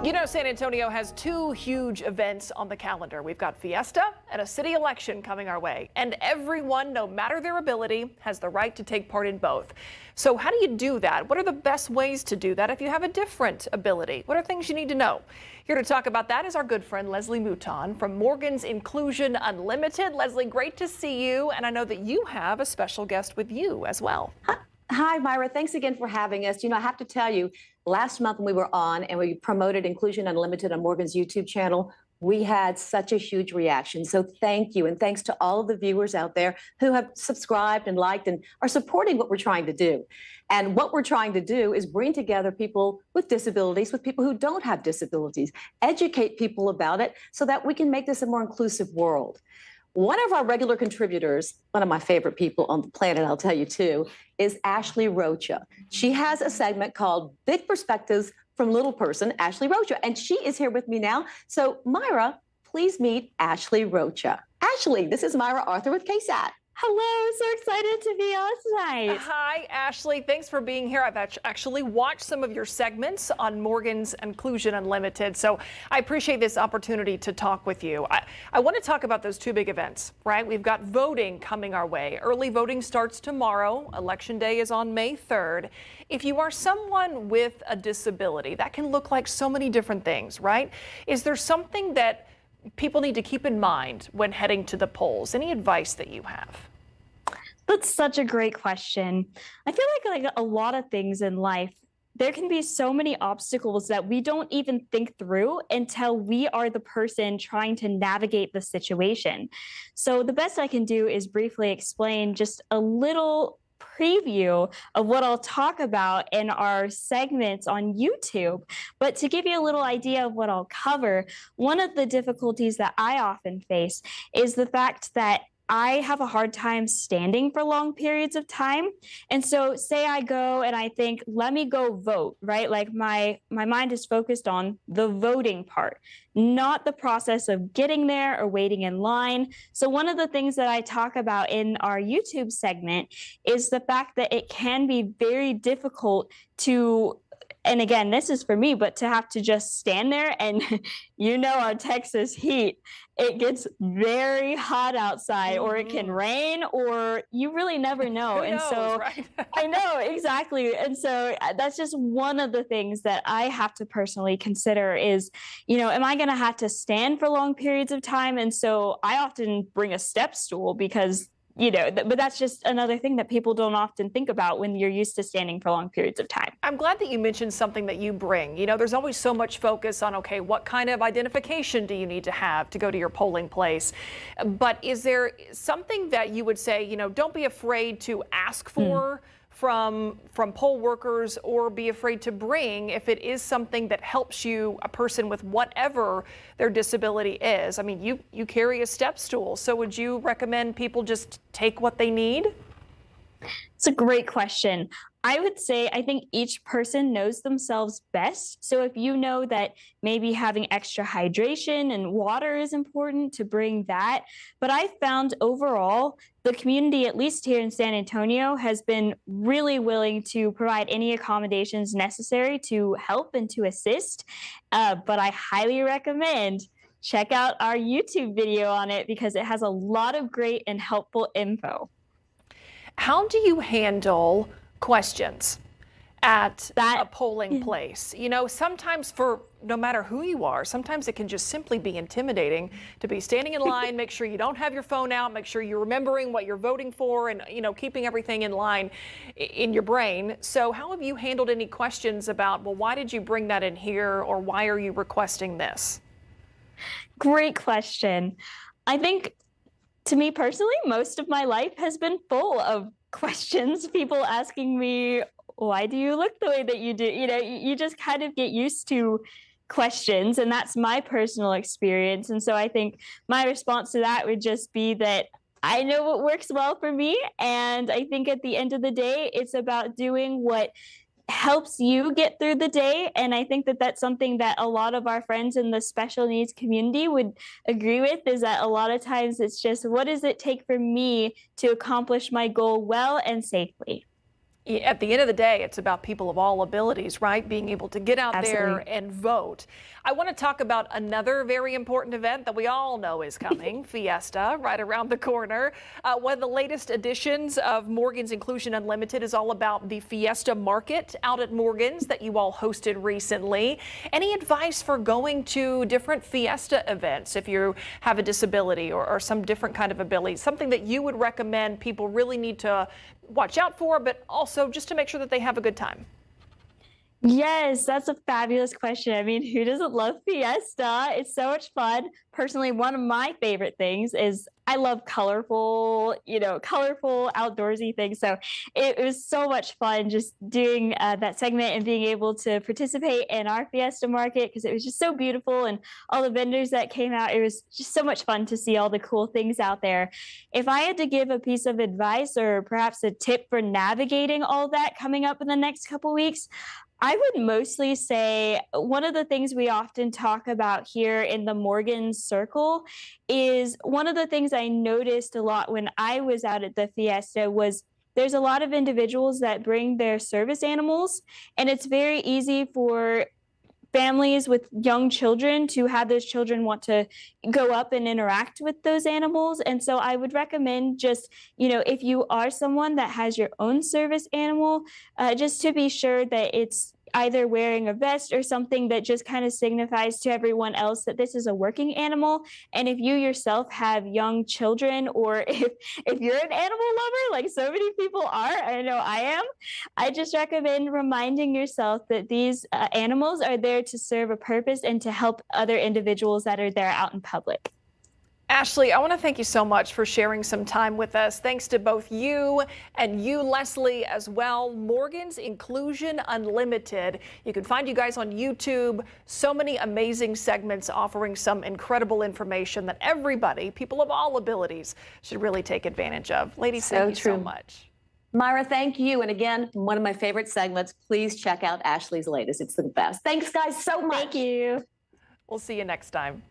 You know, San Antonio has two huge events on the calendar. We've got Fiesta and a city election coming our way. And everyone, no matter their ability, has the right to take part in both. So how do you do that? What are the best ways to do that if you have a different ability? What are things you need to know? Here to talk about that is our good friend Leslie Mouton from Morgan's Inclusion Unlimited. Leslie, great to see you. And I know that you have a special guest with you as well. Hi, Myra. Thanks again for having us. You know, I have to tell you, last month when we were on and we promoted Inclusion Unlimited on Morgan's YouTube channel, we had such a huge reaction. So thank you. And thanks to all of the viewers out there who have subscribed and liked and are supporting what we're trying to do. And what we're trying to do is bring together people with disabilities with people who don't have disabilities, educate people about it so that we can make this a more inclusive world. One of our regular contributors, one of my favorite people on the planet, I'll tell you too, is Ashley Rocha. She has a segment called Big Perspectives from Little Person, Ashley Rocha, and she is here with me now. So Myra, please meet Ashley Rocha. Ashley, this is Myra Arthur with KSAT. Hello, so excited to be on tonight. Hi, Ashley. Thanks for being here. I've actually watched some of your segments on Morgan's Inclusion Unlimited, so I appreciate this opportunity to talk with you. I want to talk about those two big events, right? We've got voting coming our way. Early voting starts tomorrow. Election Day is on May 3rd. If you are someone with a disability, that can look like so many different things, right? Is there something that people need to keep in mind when heading to the polls? Any advice that you have? That's such a great question. I feel like a lot of things in life, there can be so many obstacles that we don't even think through until we are the person trying to navigate the situation. So the best I can do is briefly explain just a little preview of what I'll talk about in our segments on YouTube. But to give you a little idea of what I'll cover, one of the difficulties that I often face is the fact that I have a hard time standing for long periods of time. And so say I go and I think, let me go vote, right? Like my mind is focused on the voting part, not the process of getting there or waiting in line. So one of the things that I talk about in our YouTube segment is the fact that it can be very difficult to, and again, this is for me, but to have to just stand there and you know our Texas heat, it gets very hot outside or it can rain or you really never know. Who knows, so right? I know, exactly. And so that's just one of the things that I have to personally consider is, you know, am I going to have to stand for long periods of time? And so I often bring a step stool because you know, but that's just another thing that people don't often think about when you're used to standing for long periods of time. I'm glad that you mentioned something that you bring. You know, there's always so much focus on, okay, what kind of identification do you need to have to go to your polling place? But is there something that you would say, you know, don't be afraid to ask for from poll workers or be afraid to bring if it is something that helps you, a person with whatever their disability is? I mean, you carry a step stool, so would you recommend people just take what they need? It's a great question. I would say I think each person knows themselves best. So if you know that maybe having extra hydration and water is important, to bring that. But I found overall the community, at least here in San Antonio, has been really willing to provide any accommodations necessary to help and to assist. But I highly recommend check out our YouTube video on it because it has a lot of great and helpful info. How do you handle questions at a polling place? You know, sometimes for no matter who you are, sometimes it can just simply be intimidating to be standing in line, make sure you don't have your phone out, make sure you're remembering what you're voting for and, you know, keeping everything in line in your brain. So how have you handled any questions about, well, why did you bring that in here or why are you requesting this? Great question. I think to me personally, most of my life has been full of questions, people asking me, why do you look the way that you do? You know, you just kind of get used to questions, and that's my personal experience. And so I think my response to that would just be that I know what works well for me. And I think at the end of the day, it's about doing what helps you get through the day. And I think that that's something that a lot of our friends in the special needs community would agree with, is that a lot of times it's just, what does it take for me to accomplish my goal well and safely? At the end of the day, it's about people of all abilities, right? Being able to get out there and vote. I want to talk about another very important event that we all know is coming, Fiesta, right around the corner. One of the latest editions of Morgan's Inclusion Unlimited is all about the Fiesta Market out at Morgan's that you all hosted recently. Any advice for going to different Fiesta events if you have a disability or some different kind of ability? Something that you would recommend people really need to watch out for, but also just to make sure that they have a good time? Yes, that's a fabulous question. I mean, who doesn't love Fiesta? It's so much fun. Personally, one of my favorite things is I love colorful, colorful outdoorsy things. So it was so much fun just doing that segment and being able to participate in our Fiesta market because it was just so beautiful and all the vendors that came out. It was just so much fun to see all the cool things out there. If I had to give a piece of advice or perhaps a tip for navigating all that coming up in the next couple weeks, I would mostly say one of the things we often talk about here in the Morgan circle is one of the things I noticed a lot when I was out at the Fiesta was there's a lot of individuals that bring their service animals, and it's very easy for families with young children to have those children want to go up and interact with those animals. And so I would recommend just, if you are someone that has your own service animal, just to be sure that it's either wearing a vest or something that just kind of signifies to everyone else that this is a working animal. And if you yourself have young children, or if you're an animal lover, like so many people are, I know I am, I just recommend reminding yourself that these animals are there to serve a purpose and to help other individuals that are there out in public. Ashley, I want to thank you so much for sharing some time with us. Thanks to both you and you, Leslie, as well. Morgan's Inclusion Unlimited. You can find you guys on YouTube. So many amazing segments offering some incredible information that everybody, people of all abilities, should really take advantage of. Ladies, thank you so much. Myra, thank you. And again, one of my favorite segments. Please check out Ashley's latest. It's the best. Thanks, guys, so much. Thank you. We'll see you next time.